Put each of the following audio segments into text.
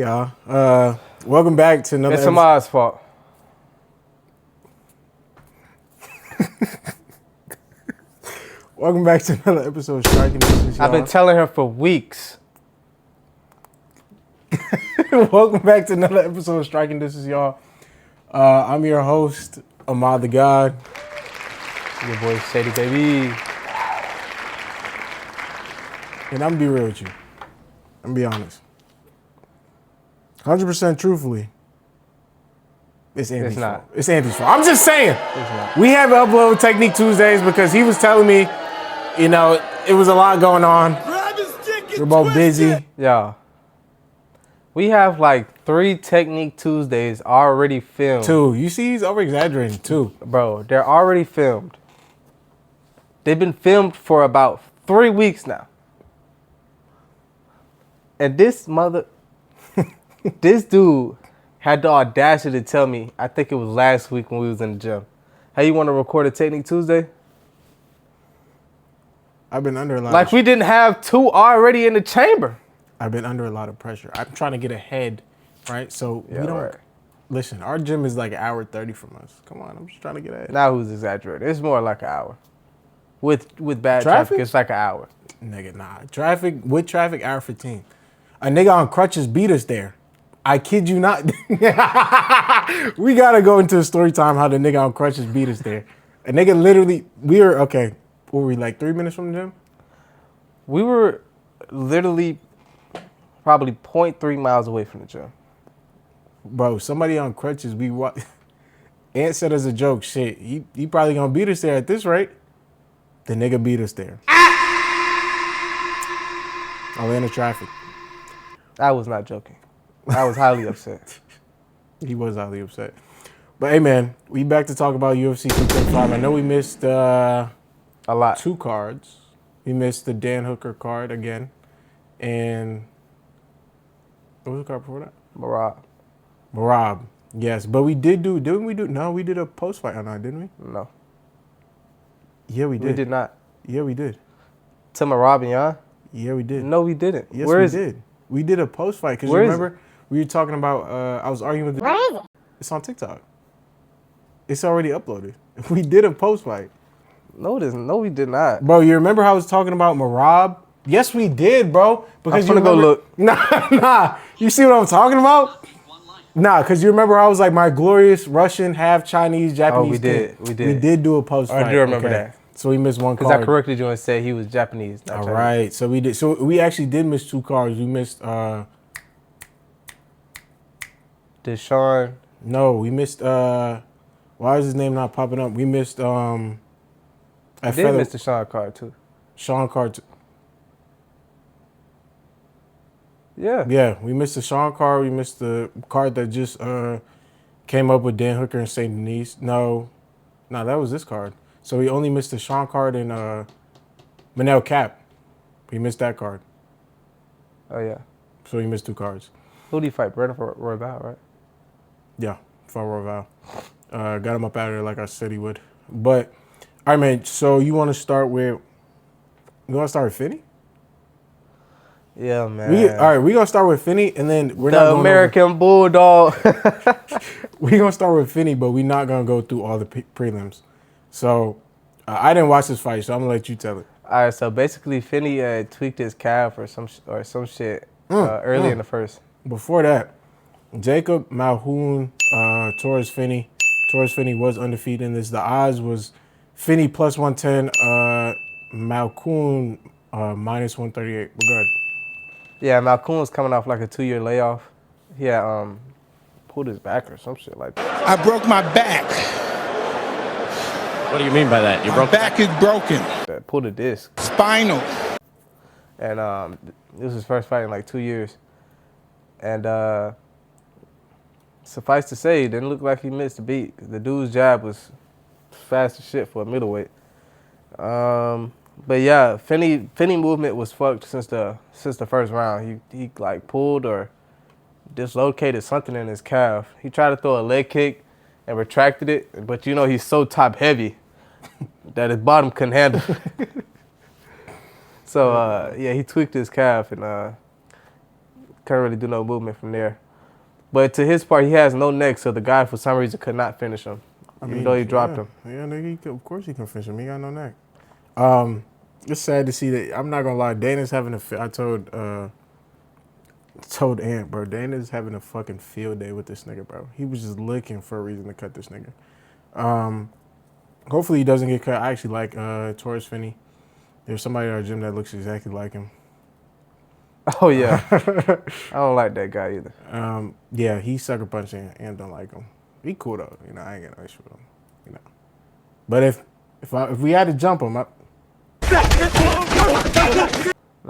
y'all. Welcome back to another It's Ahmad's fault. Welcome back to another episode of Striking Distance, y'all. I've been telling her for weeks. Welcome back to another episode of Striking Distance, y'all. I'm your host, Ahmad the God. Your boy Shady Baby. And I'm gonna be real with you. I'm gonna be honest. 100% truthfully, it's Anthony's fault. It's Anthony's fault. I'm just saying. It's not. We have upload Technique Tuesdays because he was telling me, you know, it was a lot going on. We're both busy. Yo. We have like 3 Technique Tuesdays already filmed. 2. You see, he's over-exaggerating. 2. Bro, they're already filmed. They've been filmed for about 3 weeks now. And this dude had the audacity to tell me, I think it was last week when we was in the gym, hey, you want to record a Technique Tuesday? I've been under a lot Like we didn't have 2 already in the chamber. I've been under a lot of pressure. I'm trying to get ahead, right? So Yeah, we don't... right. Listen, our gym is like an hour 30 from us. Come on, I'm just trying to get ahead. Now who's exaggerating? It's more like an hour. With bad traffic, it's like an hour. Nigga, nah. With traffic, hour 15. A nigga on crutches beat us there. I kid you not. We gotta go into the story time how the nigga on crutches beat us there. A nigga literally, what were we, like 3 minutes from the gym? We were literally probably 0.3 miles away from the gym. Bro, somebody on crutches, Ant said as a joke, shit, he probably gonna beat us there at this rate. The nigga beat us there. Atlanta traffic. I was not joking. I was highly upset. He was highly upset. But hey, man, we back to talk about UFC 235. I know we missed A lot. 2 cards. We missed the Dan Hooker card again. And what was the card before that? Marab. Yes, but we did no, we did a post-fight on that, didn't we? No. Yeah, we did. We did not. Yeah, we did. To Marab and Yan? Yeah, we did. No, we didn't. Yes, Where we is did. We did a post-fight. Because you Where is remember, we were talking about, I was arguing with the... Where is it? It's on TikTok. It's already uploaded. We did a post-fight. No, it isn't. No, we did not. Bro, you remember how I was talking about Marab? Yes, we did, bro. Because I'm you finna go look. Nah. You see what I'm talking about? Nah, because you remember how I was like my glorious Russian, half Chinese, Japanese. Oh, we did. kid? We did. We did do a post-fight. I do remember that. So we missed 1 Because card. I corrected you and said he was Japanese, not All Chinese. right. So we did. So we actually did miss 2 cards. We missed... Deshaun. No, we missed... why is his name not popping up? We missed... I did miss the Deshaun card, too. Sean card. Yeah. Yeah, we missed the Sean card. We missed the card that just came up with Dan Hooker and St. Denis. No, that was this card. So we only missed the Sean card and Manel Cap. We missed that card. Oh, yeah. So we missed 2 cards. Who did he fight? Brandon Royval, right? Yeah, for Roval. Got him up out of there like I said he would. But, all right, man, so you want to start with Finney? Yeah, man. All right, we're going to start with Finney, and then we're the not going American Bulldog. We're going to start with Finney, but we're not going to go through all the prelims. So, I didn't watch this fight, so I'm going to let you tell it. All right, so basically Finney tweaked his calf or some shit early in the first. Before that, Jacob Malhoun, Torres Finney. Torres Finney was undefeated in this. The odds was Finney plus 110, Malhoun minus 138. We're good. Yeah, Malcolm was coming off like a 2-year layoff. He had pulled his back or some shit like that. I broke my back. What do you mean by that? My back is broken. Pulled a disc. Spinal. And this was his first fight in like 2 years. And suffice to say, it didn't look like he missed a beat. The dude's jab was fast as shit for a middleweight. But yeah, Finney movement was fucked since the first round. He like pulled or dislocated something in his calf. He tried to throw a leg kick and retracted it, but you know he's so top heavy that his bottom couldn't handle it. So yeah, he tweaked his calf and couldn't really do no movement from there. But to his part, he has no neck, so the guy for some reason could not finish him, even though he dropped him. Yeah, nigga, of course he can finish him. He got no neck. It's sad to see that. I'm not gonna lie. Dana's having I told Ant, bro. Dana's having a fucking field day with this nigga, bro. He was just looking for a reason to cut this nigga. Hopefully he doesn't get cut. I actually like Torres Finney. There's somebody at our gym that looks exactly like him. Oh yeah, I don't like that guy either. Yeah, he sucker punching and don't like him. He cool though, you know. I ain't got no issue with him, you know. But if we had to jump him, I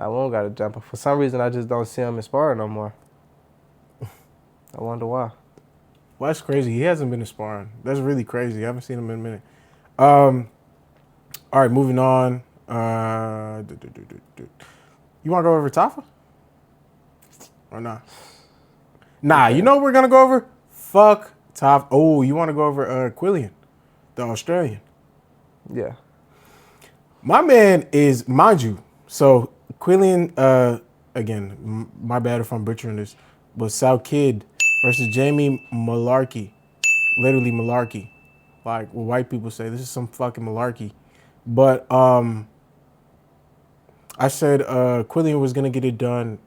won't got to jump him. For some reason, I just don't see him in sparring no more. I wonder why. Well, that's crazy. He hasn't been in sparring. That's really crazy. I haven't seen him in a minute. All right, moving on. You want to go over Tafa? Or not? Nah, you know what we're going to go over? Fuck Tafa. Oh, you want to go over Quillian, the Australian? Yeah. My man is, mind you, so Quillian, again, my bad if I'm butchering this, was Sal Kidd versus Jamie Malarkey. Literally malarkey. Like what white people say, this is some fucking malarkey. But I said Quillian was going to get it done.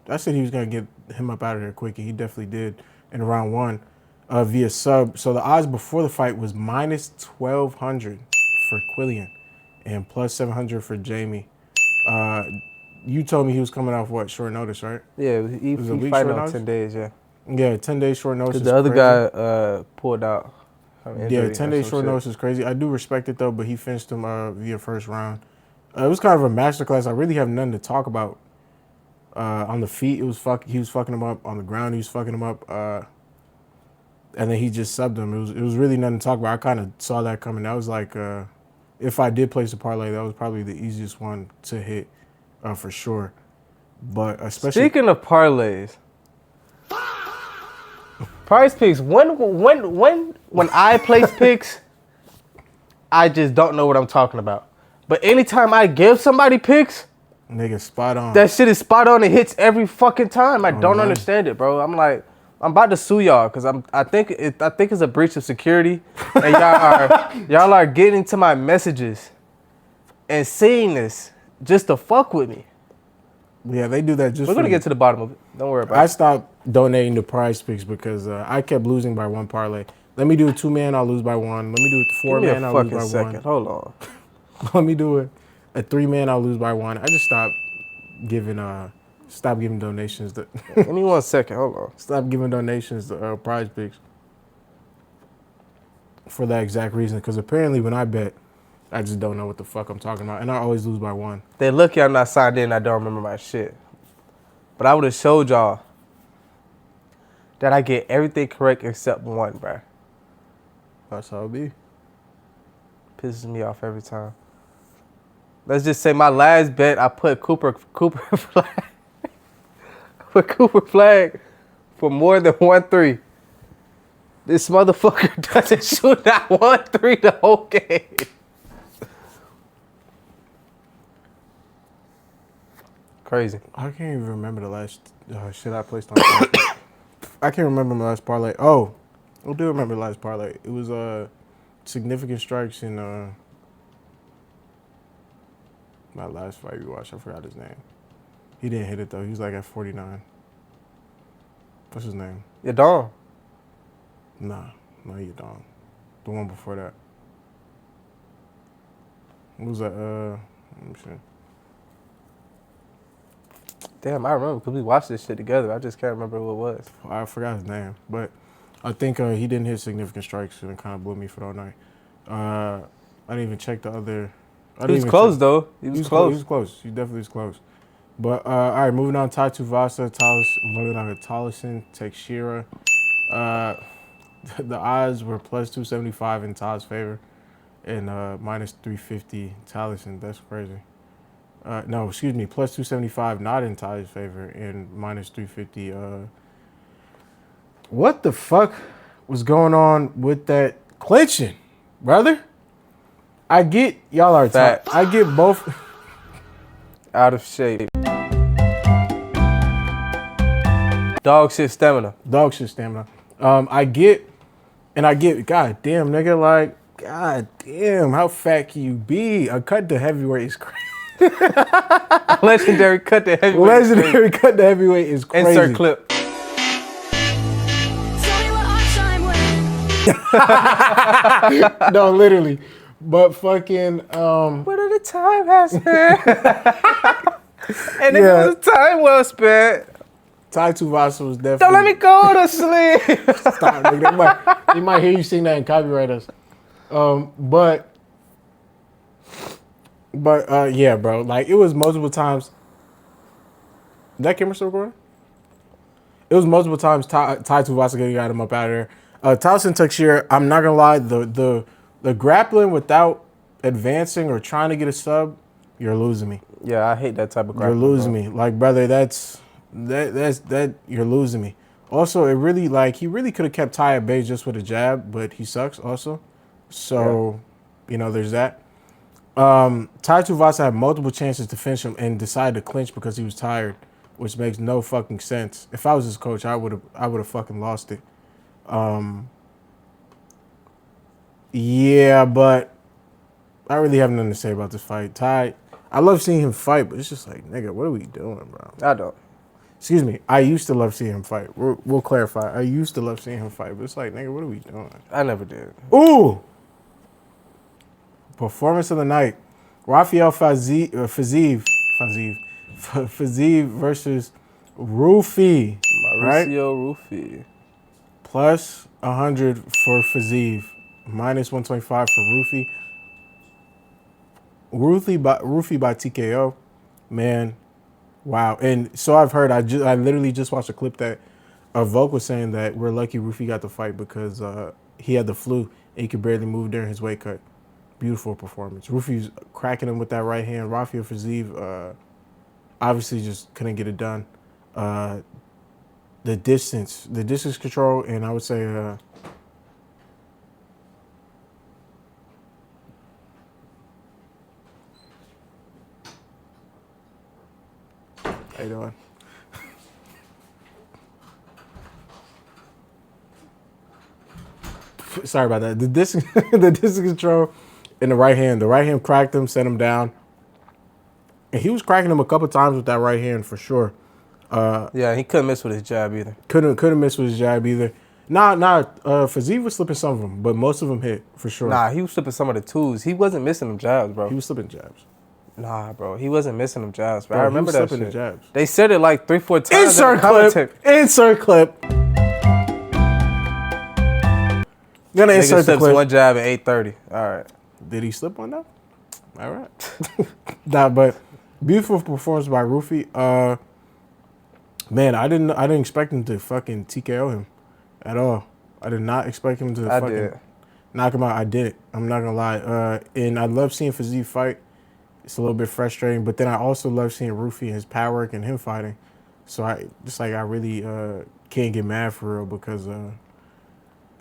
I said he was going to get him up out of there quick, and he definitely did in round one via sub. So the odds before the fight was minus 1,200 for Quillian and plus 700 for Jamie. You told me he was coming off what, short notice, right? Yeah, he fighting on 10 days, yeah. Yeah, 10 days short notice. The other guy pulled out. Yeah, 10 days short notice is crazy. I do respect it though, but he finished him via first round. It was kind of a masterclass. I really have nothing to talk about. On the feet, he was fucking him up. On the ground, he was fucking him up. And then he just subbed him. It was really nothing to talk about. I kind of saw that coming. That was like, if I did place a parlay, that was probably the easiest one to hit for sure. But especially speaking of parlays, Prize Picks. When I place picks, I just don't know what I'm talking about. But anytime I give somebody picks, nigga, spot on. That shit is spot on. It hits every fucking time. I don't understand it, bro. I'm like, I'm about to sue y'all because I think it's a breach of security, and y'all are getting to my messages and seeing this just to fuck with me. Yeah, they do that just. We're gonna get to the bottom of it. Don't worry about it. I stopped donating to Prize Picks because I kept losing by one parlay. Let me do a 2-man, I'll lose by one. Let me do a 4-man, I'll lose by second. one. Hold on. Let me do a 3-man, I'll lose by one. I just stopped giving donations. Give me 1 second. Hold on. Stop giving donations to Prize Picks for that exact reason. Because apparently when I bet, I just don't know what the fuck I'm talking about, and I always lose by one. They lucky I'm not signed in. I don't remember my shit. But I would have showed y'all that I get everything correct except one, bro. That's how it be. Pisses me off every time. Let's just say my last bet, I put Cooper Flag. Put Cooper Flag for more than 1-3. This motherfucker doesn't shoot that 1-3 the whole game. Crazy. I can't even remember the last shit I placed on. I can't remember my last parlay. Oh, I do remember the last parlay. It was significant strikes in my last fight we watched. I forgot his name. He didn't hit it though. He was like at 49. What's his name? Yadon. Nah, not Yadon. The one before that. What was that? Let me see. Damn, I remember because we watched this shit together. I just can't remember who it was. I forgot his name, but I think he didn't hit significant strikes, and it kind of blew me for the night. I didn't even check the other. He was close though. He was close. He was close. He definitely was close. But all right, moving on. Tai Tuivasa, Tolleson, Teixeira. The odds were plus 275 in Todd's favor, and minus 350 Tolleson. That's crazy. No, excuse me, plus 275 not in Ty's favor and minus 350. What the fuck was going on with that clinching, brother? I get y'all are tight. I get both out of shape. Dog shit stamina. Dog shit stamina. I get, god damn, nigga, like, god damn, how fat can you be? A cut to heavyweight is crazy. Legendary cut to heavyweight. Legendary cut to heavyweight is crazy. Insert clip. Tell me what our time went. No, literally. But fucking, What are the time has been? And it Yeah. was a time well spent. Tai Tuivasa was definitely. Don't let me go to sleep. Stop, nigga. They might hear you sing that and copyright us. But yeah, bro. Like, it was multiple times. That camera still recording? It was multiple times Tai Tuivasa got him up out of there. Tyson Tuxedo, I'm not gonna lie, the grappling without advancing or trying to get a sub, you're losing me. Yeah, I hate that type of You're grappling. losing me. Like, brother, that's you're losing me. Also, it really, like, he really could have kept Ty at bay just with a jab, but he sucks also. So, you know, there's that. Tai Tuivasa had multiple chances to finish him and decided to clinch because he was tired, which makes no fucking sense. If I was his coach, I would have fucking lost it. Yeah, but I really have nothing to say about this fight. Ty, I love seeing him fight, but it's just like, nigga, what are we doing, bro? I don't. Excuse me. I used to love seeing him fight. We'll clarify. I used to love seeing him fight, but it's like, nigga, what are we doing? I never did. Ooh! Performance of the night. Rafael Fiziev versus Rufi. Right? Mauricio Rufi. Plus 100 for Fiziev. Minus 125 for Rufi. Rufi by TKO. Man, wow. And so I've heard, I literally just watched a clip that Volk was saying that we're lucky Rufi got the fight because he had the flu and he could barely move during his weight cut. Beautiful performance. Rufi's cracking him with that right hand. Rafael Fiziev obviously just couldn't get it done. The distance control, and I would say how you doing? Sorry about that. The distance control in the right hand. The right hand cracked him, set him down. And he was cracking him a couple times with that right hand for sure. Yeah, he couldn't miss with his jab either. Couldn't miss with his jab either. Fiziev was slipping some of them, but most of them hit for sure. Nah, he was slipping some of the twos. He wasn't missing them jabs, bro. He was slipping jabs. Nah, bro. He wasn't missing them jabs, bro. Bro, I remember he was that slipping shit. the jabs. They said it like 3-4 times. Insert clip. Insert clip. Gonna Nigga insert the slips clip. one jab at 8:30. All right. Did he slip one though? All right. Nah, but beautiful performance by Rufi. Man, I didn't expect him to fucking TKO him at all. I did not expect him to did. knock him out. I did. I'm not gonna lie. And I love seeing Fiziev fight. It's a little bit frustrating, but then I also love seeing Rufi and his power work and him fighting. So I really can't get mad for real because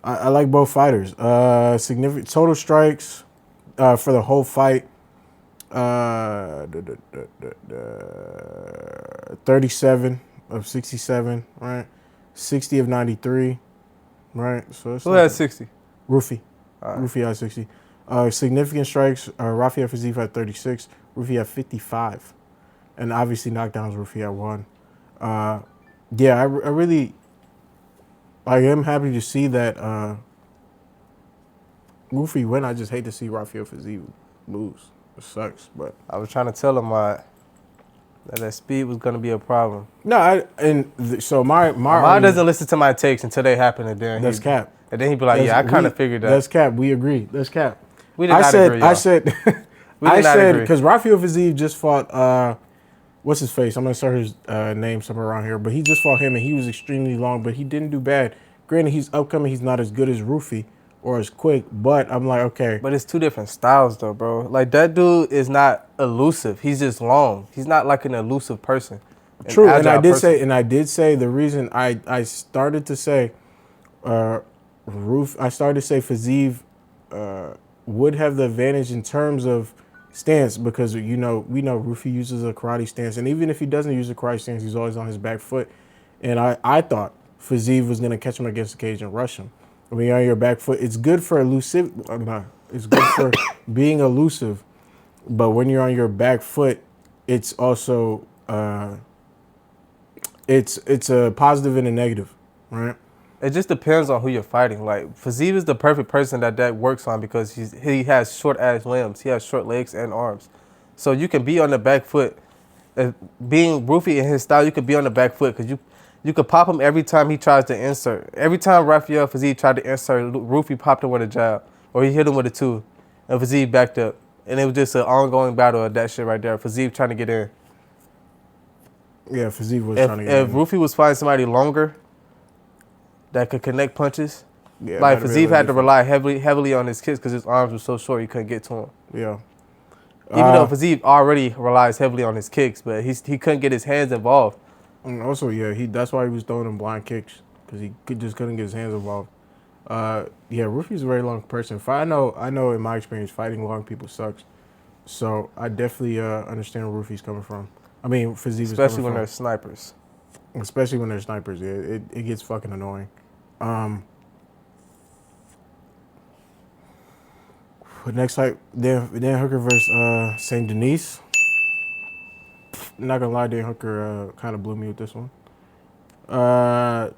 I like both fighters. Significant total strikes for the whole fight. 37 of 67, right? 60 of 93, right? So it's Who had 60? Rufi. Right. Rufi had 60. Significant strikes, Rafael Fiziev had 36. Rufi had 55. And obviously knockdowns, Rufi had 1. Yeah, I really, I am happy to see that Rufi win. I just hate to see Rafael Fiziev lose. It sucks, but. I was trying to tell him that speed was going to be a problem. No, so my Mine doesn't listen to my takes until they happen, and then That's cap. And then he'd be like, "Yeah, I kind of figured that." That's cap. We agree. That's cap. We did not agree, y'all. I said, We did not agree. because Rafael Fiziev just fought. What's his face? I'm gonna start his name somewhere around here, but he just fought him, and he was extremely long, but he didn't do bad. Granted, he's upcoming. He's not as good as Rufi or as quick, but I'm like, okay. But it's two different styles, though, bro. Like, that dude is not elusive. He's just long. He's not like an elusive person. True, and I did say the reason I started to say Fiziev would have the advantage in terms of stance because we know Rufi uses a karate stance, and even if he doesn't use a karate stance, he's always on his back foot. And I thought Fiziev was going to catch him against the cage and rush him. When you're on your back foot, it's good for it's good for being elusive. But when you're on your back foot, it's also it's a positive and a negative, right? It just depends on who you're fighting. Like Fiziev is the perfect person that works on because he has short ass limbs. He has short legs and arms, so you can be on the back foot. Being Roofy in his style, you could be on the back foot because you could pop him every time he tries to insert. Every time Rafael Fiziev tried to insert, Roofy popped him with a jab or he hit him with a two, and Fiziev backed up, and it was just an ongoing battle of that shit right there. Fiziev trying to get in. Yeah, Fiziev was trying to get If in. Roofy was fighting somebody longer that could connect punches, Yeah, like that'd be a Fiziev little had to different. rely heavily on his kicks because his arms were so short he couldn't get to him. Yeah. Even though Fiziev already relies heavily on his kicks, but he couldn't get his hands involved. And also, yeah, that's why he was throwing them blind kicks because just couldn't get his hands involved. Yeah, Roofy's a very long person. I know in my experience, fighting long people sucks. So I definitely understand where Roofy's coming from. I mean, Fiziev is Especially coming when from. they're snipers. Especially when they're snipers, yeah, it gets fucking annoying. But next fight, Dan Hooker versus Saint Denis. Not gonna lie, Dan Hooker kind of blew me with this one. So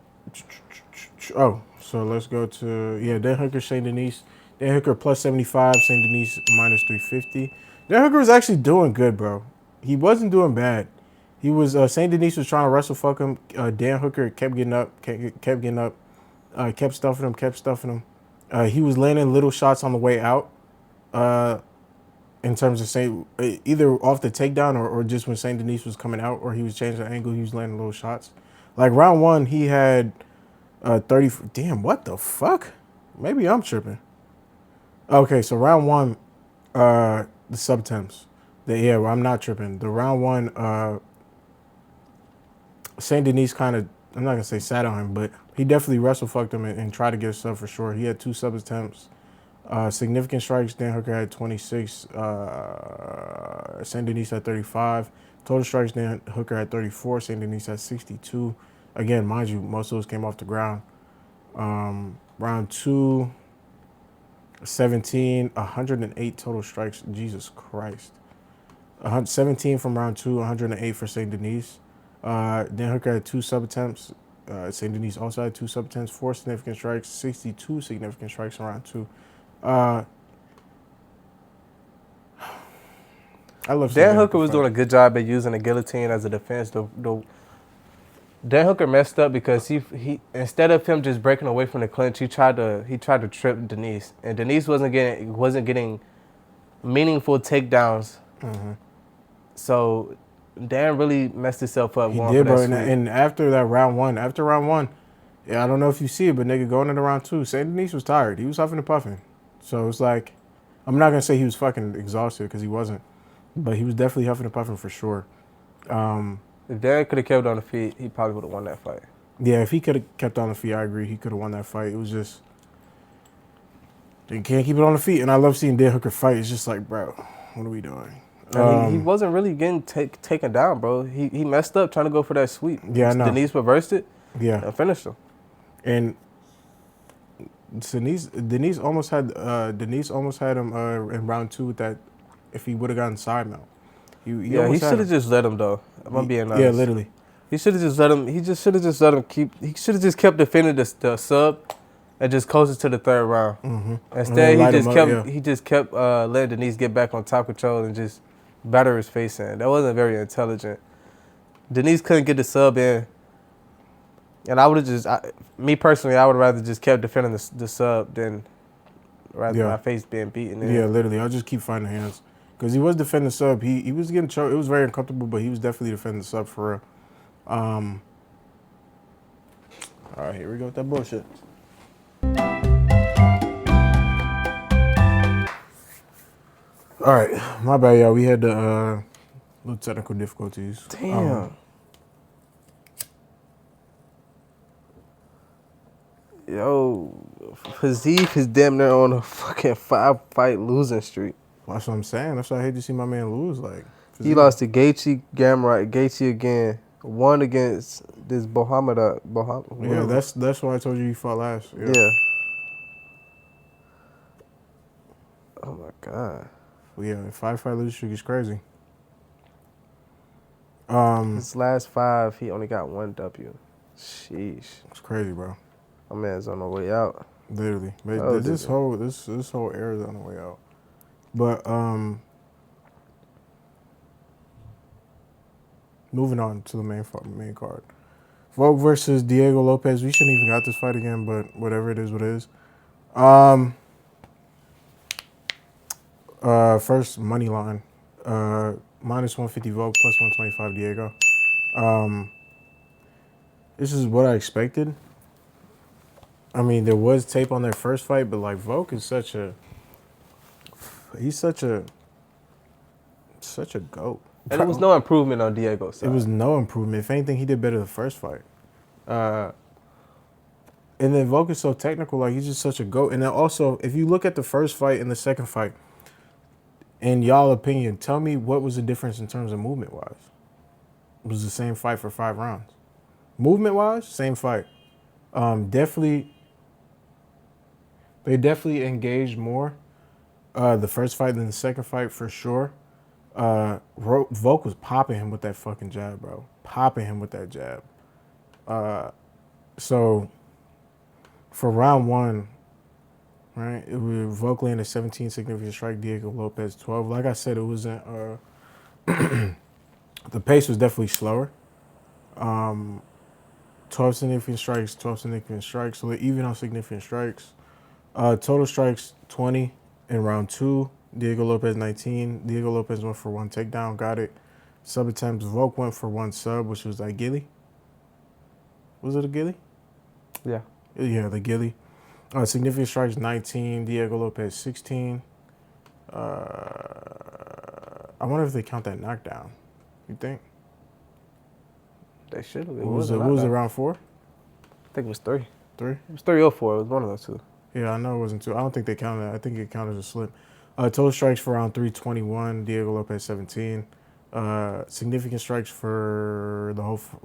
let's go to Dan Hooker, Saint Denis. Dan Hooker plus 75, Saint Denis minus 350. Dan Hooker was actually doing good, bro. He wasn't doing bad. He was Saint Denis was trying to wrestle fuck him. Dan Hooker kept getting up, kept stuffing him. He was landing little shots on the way out. In terms of either off the takedown or just when Saint Denis was coming out or he was changing the angle, he was landing little shots. Like round one, he had 30. Damn, what the fuck? Maybe I'm tripping. Okay, so round one, the sub-temps. I'm not tripping. The round one, Saint Denis kind of, I'm not gonna say sat on him, but he definitely wrestle fucked him and tried to get a sub for sure. He had 2 sub attempts. Significant strikes, Dan Hooker had 26. Saint Denis had 35. Total strikes, Dan Hooker had 34. Saint Denis had 62. Again, mind you, most of those came off the ground. Round 2, 17, 108 total strikes. Jesus Christ. 17 from round 2, 108 for Saint Denis. Dan Hooker had 2 sub attempts. Saint Denis also had 2 sub attempts, 4 significant strikes, 62 significant strikes in round 2. I love Dan Hooker was doing a good job at using the guillotine as a defense. Dan Hooker messed up because he instead of him just breaking away from the clinch, he tried to trip Denis, and Denis wasn't getting meaningful takedowns. Mm-hmm. So Dan really messed himself up. He going did, for bro. that sweep. And after round one, yeah, I don't know if you see it, but nigga, going into round 2, Saint Denis was tired. He was huffing and puffing. So it's like, I'm not gonna say he was fucking exhausted because he wasn't, but he was definitely huffing and puffing for sure. If Dan could have kept on the feet, he probably would have won that fight. Yeah, if he could have kept on the feet, I agree. He could have won that fight. It was just, they can't keep it on the feet. And I love seeing Dan Hooker fight. It's just like, bro, what are we doing? I mean, he wasn't really getting taken down, bro. He messed up trying to go for that sweep. Yeah, I know. Denis reversed it. Yeah, And finished him. and Denise almost had him in round 2 with that. If he would have gotten side mount, he should have just let him though. If I'm being honest. Yeah, literally. He should have just let him. He should have just let him keep. He should have just kept defending the sub, and just coasted to the 3rd round. Mm-hmm. Instead, he just kept letting Denise get back on top control and just batter his face in. That wasn't very intelligent. Denise couldn't get the sub in, and I would have just. Me personally, I would rather just kept defending the sub than rather my face being beaten in. Yeah, literally. I'll just keep finding hands. Because he was defending the sub. He was getting choked. It was very uncomfortable, but he was definitely defending the sub for real. All right, here we go with that bullshit. All right, my bad, y'all. We had the little technical difficulties. Damn. Yo, Fiziev is damn near on a fucking 5-fight losing streak. That's what I'm saying. That's why I hate to see my man lose. Like He lost to Gaethje, Gamrot, Gaethje again, won against this Muhammad. Yeah, whatever. that's why I told you he fought last. Yeah. Oh my god. Yeah, 5-fight losing streak is crazy. His last 5, he only got 1 W. Sheesh. It's crazy, bro. My man's on the way out. Literally, but Oh, this Disney. whole era is on the way out. But moving on to the main card. Volk versus Diego Lopez. We shouldn't even got this fight again, but whatever it is, what it is. First money line. Minus 150 Volk, plus 125 Diego. This is what I expected. I mean, there was tape on their first fight, but like Volk is such a goat. And there was no improvement on Diego's side. It was no improvement. If anything, he did better the first fight. And then Volk is so technical, like he's just such a goat. And then also, if you look at the first fight and the second fight, in y'all opinion, tell me what was the difference in terms of movement wise? It was the same fight for 5 rounds. Movement wise, same fight. They definitely engaged more the first fight than the second fight for sure. Volk was popping him with that fucking jab, bro. Popping him with that jab. So for round 1, right, it was Volk landed 17 significant strike, Diego Lopez 12. Like I said, it wasn't. The pace was definitely slower. 12 significant strikes, 12 significant strikes. So they're even on significant strikes. Total strikes 20 in round 2. Diego Lopez 19. Diego Lopez went for 1 takedown, got it. Sub attempts. Volk went for 1 sub, which was like Gilly. Was it a Gilly? Yeah. Yeah, the Gilly. Significant strikes 19. Diego Lopez 16. I wonder if they count that knockdown. You think? They should have. What was it, round 4? I think it was 3. 3? It was 3 or 4. It was one of those 2. Yeah, I know it wasn't 2. I don't think they counted that. I think it counted as a slip. Total strikes for round 3, 21. Diego Lopez 17. Significant strikes for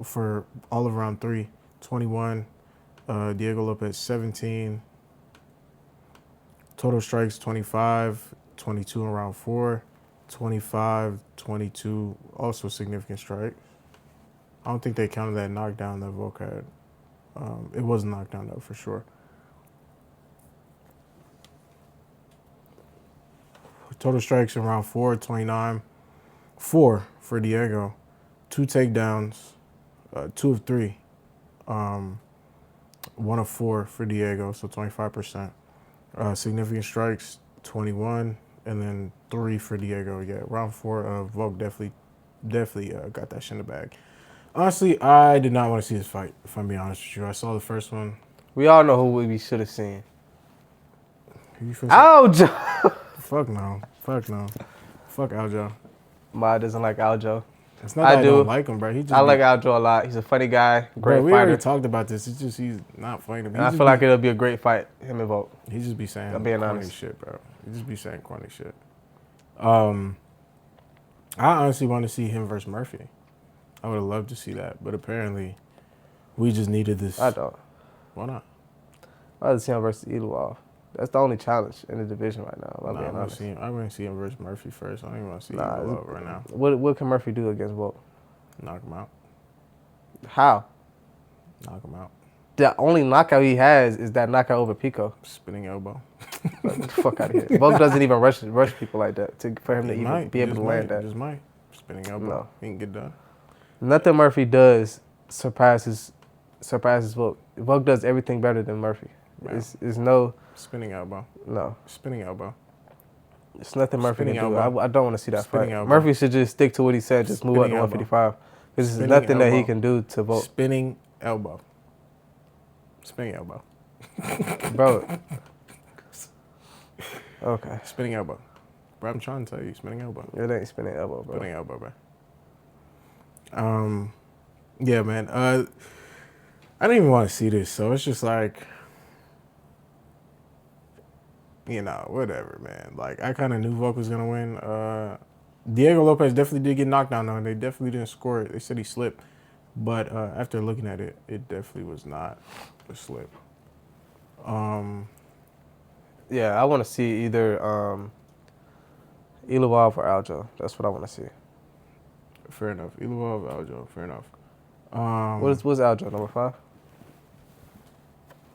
for all of round 3, 21. Diego Lopez 17. Total strikes 25, 22 in round 4, 25, 22. Also significant strikes. I don't think they counted that knockdown that Volk had. It was a knockdown though for sure. Total strikes in round 4, 29. 4 for Diego. 2 takedowns. 2 of 3. 1 of 4 for Diego, so 25%. Significant strikes, 21. And then 3 for Diego. Yeah, round 4, Volk definitely got that shit in the bag. Honestly, I did not want to see this fight, if I'm being honest with you. I saw the first one. We all know who we should have seen. Who you feel? Aljo! Fuck no. Fuck no. Fuck Aljo. Ma doesn't like Aljo. It's not that I don't like him, bro. I like Aljo a lot. He's a funny guy, great we fighter. already talked about this. It's just he's not funny to me. And I feel like it'll be a great fight, him and Volk. He just be saying I'm being corny honest. shit, bro. He just be saying corny shit. I honestly want to see him versus Murphy. I would have loved to see that, but apparently we just needed this. I don't. Why not? I'd rather see him versus Eluov. That's the only challenge in the division right now. I'm being honest. I want to see him versus Murphy first. I don't even want to see Nah, Eluov right now. What can Murphy do against Volk? Knock him out. How? Knock him out. The only knockout he has is that knockout over Pico. Spinning elbow. Get the fuck out of here. Volk doesn't even rush people like that for him to even be able to land that. Just might. Spinning elbow. No. He can get done. Nothing Murphy does surpasses Volk. Volk does everything better than Murphy. Wow. It's no. Spinning elbow. No. Spinning elbow. It's nothing Murphy can do. elbow. I don't want to see that Spinning fight. elbow. Murphy should just stick to what he said. Just move up to Spinning elbow. 155. Because there's Spinning nothing that he elbow. can do to Volk. Spinning elbow. Spinning elbow. Bro. Okay. Spinning elbow. Bro, I'm trying to tell you, spinning elbow. It ain't spinning elbow, bro. Spinning elbow, bro. Yeah, man. I didn't even want to see this, so it's just like, whatever, man. Like, I kind of knew Volk was gonna win. Diego Lopez definitely did get knocked down, though, and they definitely didn't score it. They said he slipped. But after looking at it, it definitely was not a slip. Yeah, I want to see either Ilovov or Aljo. That's what I want to see. Fair enough. Ilovov, Aljo, fair enough. What's Aljo, number 5?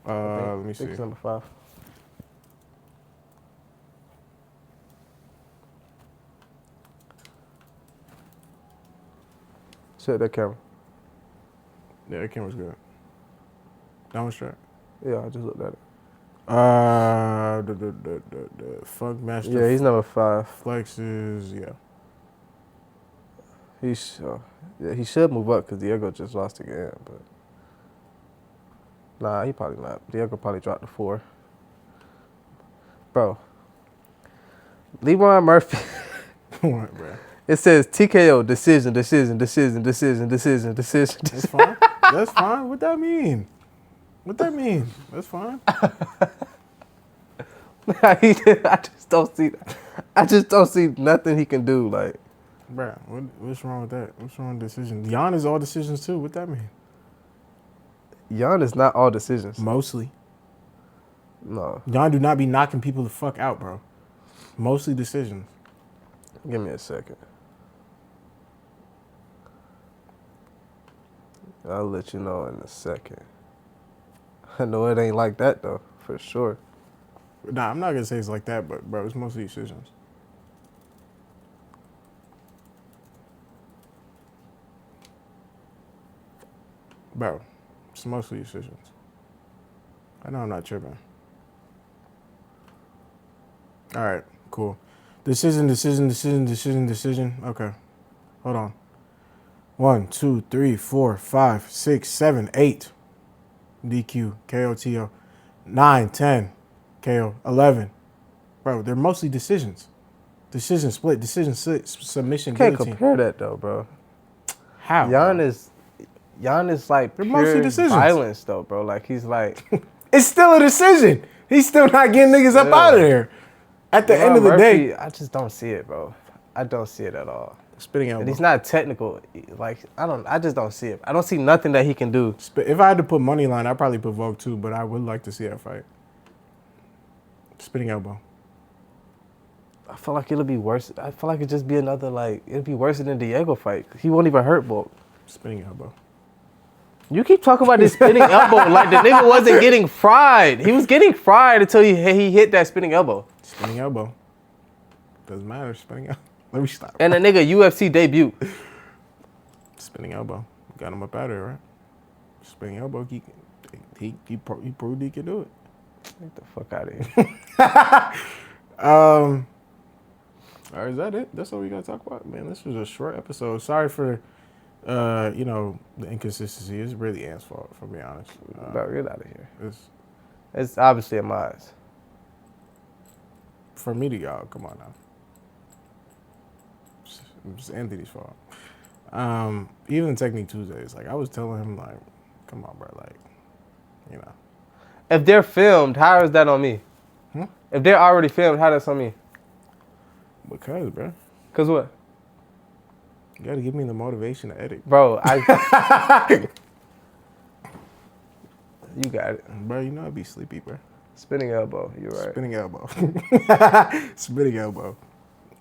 Let me I see. think it's number 5. Set that camera. Yeah, that camera's good. That one's straight. Yeah, I just looked at it. The Funk Master. Yeah, he's number 5. Flexes, yeah. He should move up because Diego just lost again. But nah, he probably not. Diego probably dropped to 4. Bro, Leroy Murphy. What, bro? It says TKO decision. That's fine. That's fine. What that mean? That's fine. I just don't see. I just don't see nothing he can do. Like, Bruh, what's wrong with that? What's wrong with decision? Jan is all decisions too. What that mean? Jan is not all decisions. Mostly. No, Jan do not be knocking people the fuck out, bro. Mostly decisions. give me a second. I'll let you know in a second. I know it ain't like that though, for sure. Nah, I'm not gonna say it's like that, but bro, it's mostly decisions. Bro, it's mostly decisions. I know I'm not tripping. All right, cool. Decision. Okay, hold on. 1, 2, 3, 4, 5, 6, 7, 8. DQ, KO, TO. 9, 10, KO. 11. Bro, they're mostly decisions. Decision split, submission, Can't guillotine. compare that though, bro. How? Jan is like They're mostly pure decisions. violence though, bro. Like he's like It's still a decision. He's still not getting niggas up out of there. At the end of the day. I just don't see it, bro. I don't see it at all. Spitting elbow. And he's not technical. Like I just don't see it. I don't see nothing that he can do. If I had to put money line, I'd probably put Vogue too, but I would like to see that fight. Spitting elbow. I feel like it'll be worse. I feel like it'd just be another it'd be worse than the Diego fight. He won't even hurt Volk. Spinning elbow. You keep talking about this spinning elbow like the nigga wasn't getting fried. He was getting fried until he hit that spinning elbow. Spinning elbow. Doesn't matter. Spinning elbow. Let me stop. And the nigga UFC debut. Spinning elbow. Got him up out of there, right? Spinning elbow. He proved he can do it. Get the fuck out of here. All right, is that it? That's all we gotta talk about, man. This was a short episode. Sorry for, the inconsistency. It's really Ant's fault, for being honest. Bro, get out of here. It's It's obviously in my eyes. for me to y'all. Come on now. It's Anthony's fault. Even Technique Tuesdays, like I was telling him, like, come on, bro, like, you know. If they're filmed, how is that on me? If they're already filmed, how that's on me? Because, bro, Cause what? you gotta give me the motivation to edit. Bro, you got it. Bro, you know I'd be sleepy, bro. Spinning elbow, you're right. Spinning elbow. Spinning elbow.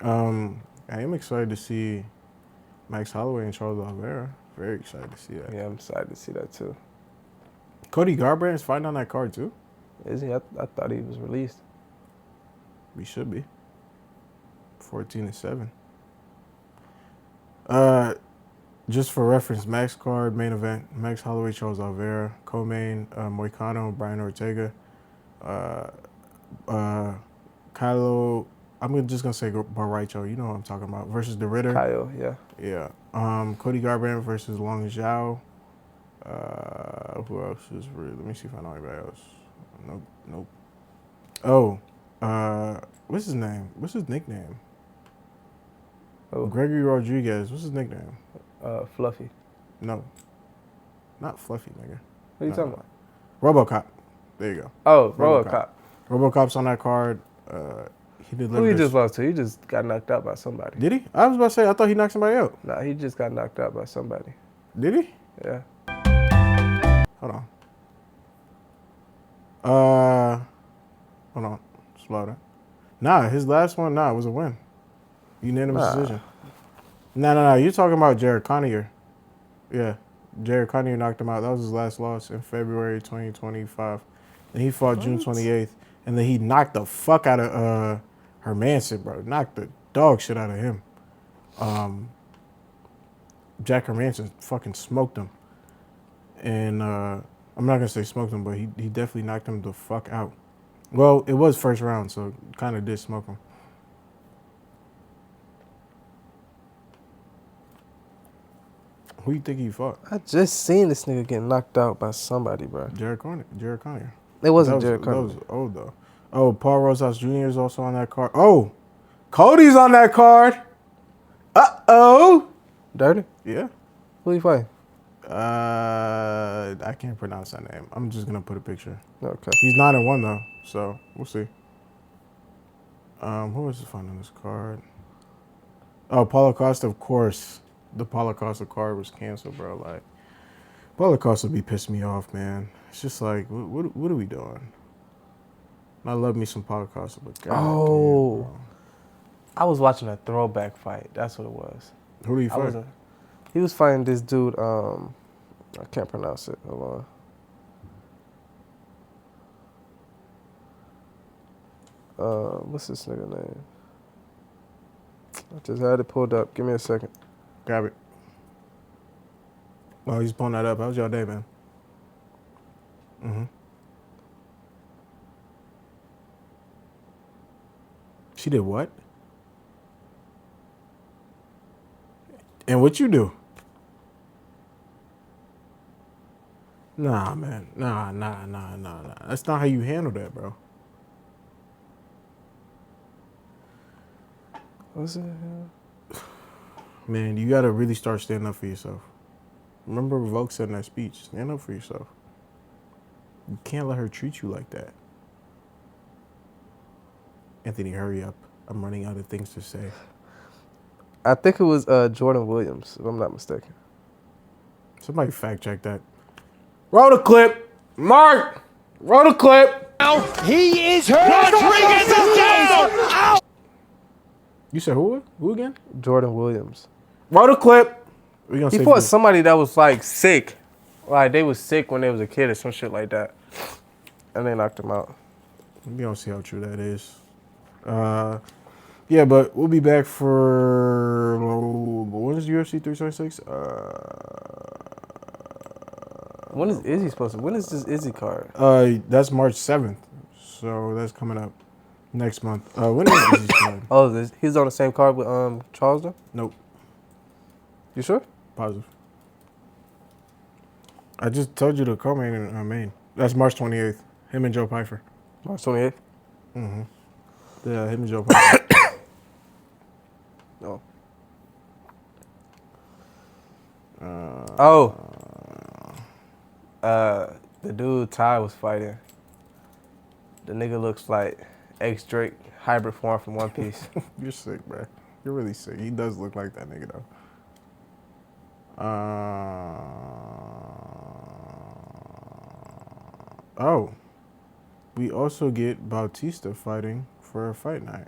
I am excited to see Max Holloway and Charles Oliveira. Very excited to see that. Yeah, I'm excited to see that too. Cody Garbrandt's fighting on that card too? Is he? I thought he was released. We should be. 14-7. Just for reference, Max card, main event, Max Holloway, Charles Oliveira, co-main, Moicano, Brian Ortega, Kylo, I'm just going to say Baraicho, you know what I'm talking about, versus the Ritter. Kyle, yeah. Yeah. Cody Garbrandt versus Long Zhao. Who else is really? Let me see if I know anybody else. Nope. Oh, what's his name? What's his nickname? Oh. Gregory Rodriguez. What's his nickname? Fluffy. No. Not Fluffy, nigga. What are you talking about? RoboCop. There you go. Oh, RoboCop. RoboCop's on that card. He did. Who he just lost to? He just got knocked out by somebody. Did he? I was about to say, I thought he knocked somebody out. Nah, he just got knocked out by somebody. Did he? Yeah. Hold on. Hold on. Slow down. Nah, his last one, it was a win. Unanimous Nah. decision. No. You're talking about Jared Connier. Yeah. Jared Connier knocked him out. That was his last loss in February 2025. And he fought June 28th. And then he knocked the fuck out of Hermanson, bro. Knocked the dog shit out of him. Jack Hermanson fucking smoked him. And I'm not going to say smoked him, but he definitely knocked him the fuck out. Well, it was first round, so kind of did smoke him. Who you think he fought? I just seen this nigga get knocked out by somebody, bro. Jared Connier. It wasn't Jared That Connier. was old, though. Oh, Paul Rosas Jr. is also on that card. Oh, Cody's on that card. Uh-oh. Dirty? Yeah. Who you fighting? I can't pronounce that name. I'm just going to put a picture. Okay. He's 9-1, though, so we'll see. Who was fun on this card? Oh, Paulo Costa, of course. The Paulo Costa card was canceled, bro. Like, Paulo Costa be pissing me off, man. It's just like, what are we doing? I love me some Paulo Costa, but God Oh. damn, bro. I was watching a throwback fight. That's what it was. Who do you I fight? wasn't. He was fighting this dude. I can't pronounce it. Hold on. What's this nigga name? I just had it pulled up. Give me a second. Grab it. Oh, he's pulling that up. How's your day, man? She did what? And what you do? Nah, man. Nah. That's not how you handle that, bro. What's it? Man, you gotta really start standing up for yourself. Remember Volk said in that speech, stand up for yourself. You can't let her treat you like that. Anthony, hurry up. I'm running out of things to say. I think it was Jordan Williams, if I'm not mistaken. Somebody fact check that. Roll the clip. Mark! Roll the clip. He is hurt. Rodriguez is down. You said who? Who again? Jordan Williams. Roll the clip. We gonna He say fought somebody that was like sick. Like they was sick when they was a kid or some shit like that. And they knocked him out. We gonna see how true that is. Yeah, but we'll be back for when is UFC 326? When is Izzy supposed to? When is this Izzy card? That's March 7th, so that's coming up next month. When is Izzy's card? Oh, he's on the same card with Charleston? Nope, You sure? positive. I just told you the co-main and main. That's March 28th. Him and Joe Pfeiffer. March 28th? Yeah, him and Joe Pfeiffer. No. The dude Ty was fighting. The nigga looks like ex-Drake hybrid form from One Piece. You're sick, bro. You're really sick. He does look like that nigga, though. Oh. We also get Bautista fighting for a fight night.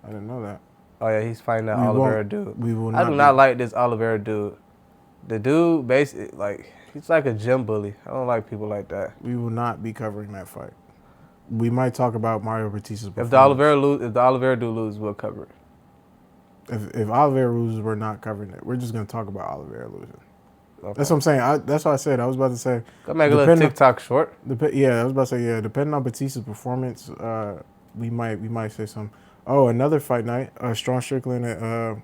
I didn't know that. Oh yeah, he's fighting that We Oliveira won't- dude. we will I do not not be- like this Oliveira dude. The dude basically like he's like a gym bully. I don't like people like that. We will not be covering that fight. We might talk about Mario Batista's performance. If the Oliveira dude loses, we'll cover it. If Oliveira loses, we're not covering it. We're just going to talk about Oliveira losing. Okay. That's what I'm saying. That's what I said. I was about to say. Go make a little TikTok short. Yeah, I was about to say, yeah, depending on Batista's performance, we might say something. Oh, another fight night. Strong Strickland at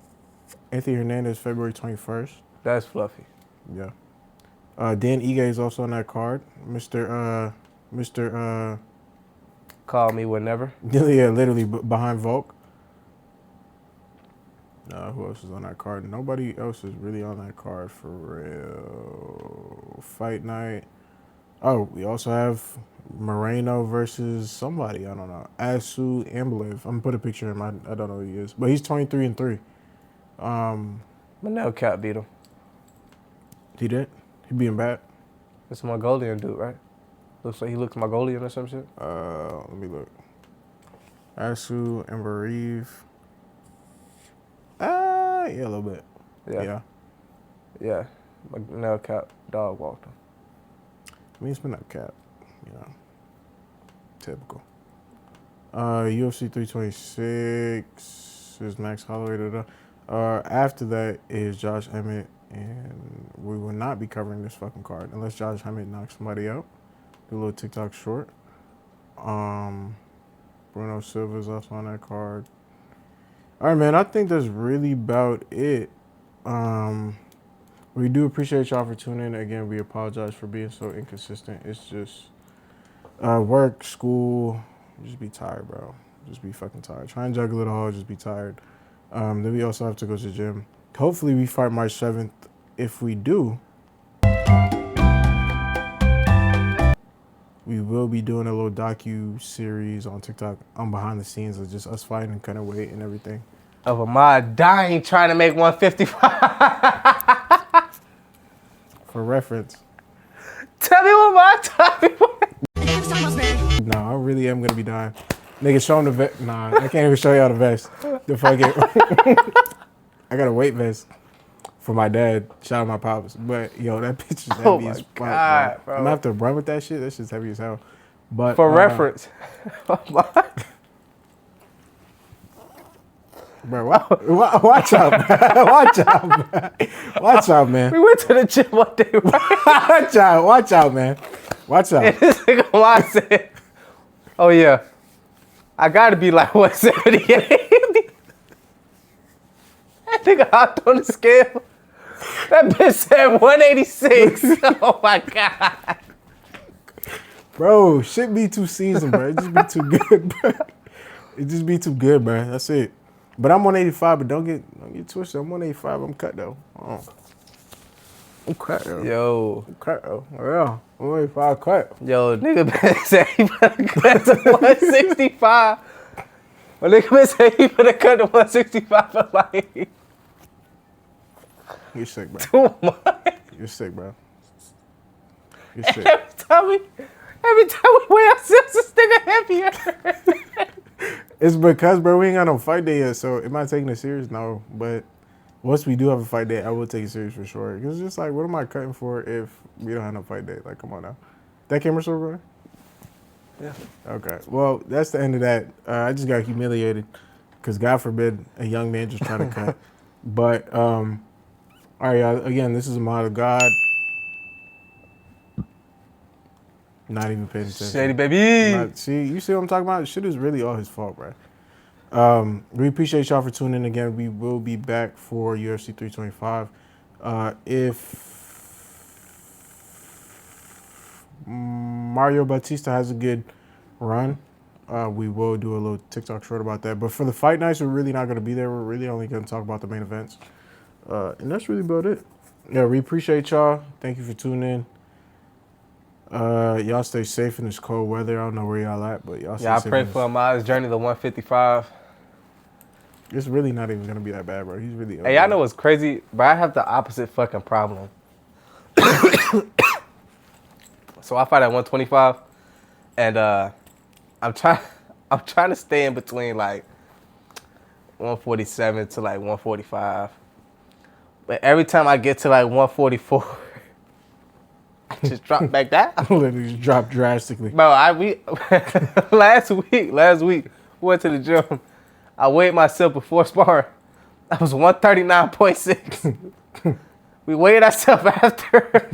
Anthony Hernandez, February 21st. That's fluffy. Yeah. Dan Ige is also on that card. Mr. Call me whenever. Yeah, literally behind Volk. Who else is on that card? Nobody else is really on that card for real. Fight night. Oh, we also have Moreno versus somebody. I don't know. Asu Amblev. I'm gonna put a picture of him. I don't know who he is, but he's 23-3. Manel Cap beat him. He did. He being bad. It's a Mongolian dude, right? Looks like he looks Mongolian or some shit. Let me look. Asu and Bareve. Yeah, a little bit. Yeah. Yeah. No cap. Dog walked him. I mean, it's been a cap. You know. Typical. UFC 326 is Max Holloway. After that is Josh Emmett, and we will not be covering this fucking card unless Josh Emmett knocks somebody out. Do a little TikTok short. Bruno Silva's also on that card. All right, man. I think that's really about it. We do appreciate y'all for tuning in. Again, we apologize for being so inconsistent. It's just work, school. Just be tired, bro. Just be fucking tired. Try and juggle it all. Just be tired. Then we also have to go to the gym. Hopefully, we fight March 7th. If we do, we will be doing a little docu-series on TikTok on behind the scenes of just us fighting and cutting weight and everything. Of Ahmad dying trying to make 155. For reference. Tell me what my time was. Nah, I really am gonna be dying. Nigga, show him the vest. Nah, I can't even show y'all the vest. The fucking. I got a weight vest for my dad. Shout out my pops. But yo, that bitch is heavy as fuck, God, bro. I'm gonna have to run with that shit. That shit's heavy as hell. But For reference. bro, watch out, man. Watch out, man. Watch out, man. We went to the gym one day, right? Watch out, man. Watch out. And this nigga Ahmad said, oh yeah, I gotta be like 178. That nigga hopped on the scale. That bitch said 186. Oh my God. Bro, shit be too seasoned, bro. It just be too good, bro. It just be too good, bro. That's it. But I'm 185, but don't get twisted. I'm 185. I'm cut though. Oh. I'm cut though. Yo. I'm cut though. Yeah. I'm 185 cut. Yo, nigga been say he better cut to 165. Well, nigga been say he better cut to 165 for like You're sick, bro. 2 months. You're sick, bro. You're sick. Every time we weigh ourselves, this nigga heavier. It's because, bro, we ain't got no fight day yet, so am I taking it serious? No. But once we do have a fight day, I will take it serious for sure. Because it's just like, what am I cutting for if we don't have no fight day? Like, come on now. That camera still running? Yeah. Okay. Well, that's the end of that. I just got humiliated because God forbid a young man just trying to cut. But, all right, y'all. Again, this is a mod of God. Not even paying attention. Shady baby. See, you see what I'm talking about? Shit is really all his fault, bro. We appreciate y'all for tuning in again. We will be back for UFC 325. If Mario Batista has a good run, we will do a little TikTok short about that. But for the fight nights, we're really not going to be there. We're really only going to talk about the main events. And that's really about it. Yeah, we appreciate y'all. Thank you for tuning in. Y'all stay safe in this cold weather. I don't know where y'all at, but y'all stay safe. Yeah, I pray for Ahmad's journey to 155. It's really not even gonna be that bad, bro. He's really. Hey, y'all know what's crazy? But I have the opposite fucking problem. So I fight at 125, and I'm trying to stay in between like 147 to like 145. But every time I get to like 144. I just dropped back down. Literally just dropped drastically. Bro, last week, we went to the gym. I weighed myself before sparring. I was 139.6. We weighed ourselves after.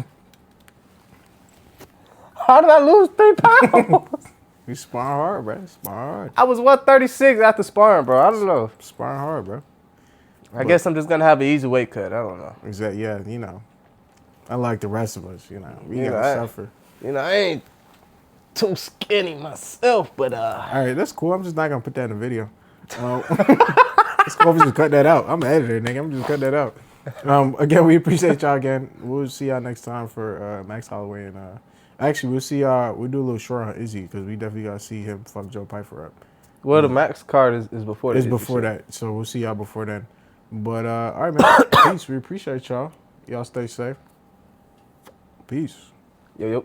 How did I lose 3 pounds? You sparring hard, bro. Sparring hard. I was 136 after sparring, bro. I don't know. Sparring hard, bro. I guess I'm just gonna have an easy weight cut. I don't know. Exactly. Yeah, you know. Unlike the rest of us, you know, we You gotta know, suffer. I ain't too skinny myself, but All right, that's cool. I'm just not gonna put that in the video. It's cool if you just cut that out. I'm an editor, nigga. I'm just cut that out. Again, we appreciate y'all again. We'll see y'all next time for Max Holloway and actually we'll see y'all. We'll do a little short on Izzy because we definitely gotta see him fuck Joe Pyfer up. well, the max card is before that. It's before that, so we'll see y'all before then. But all right, man. Peace. We appreciate y'all. Y'all stay safe. Peace. Yo.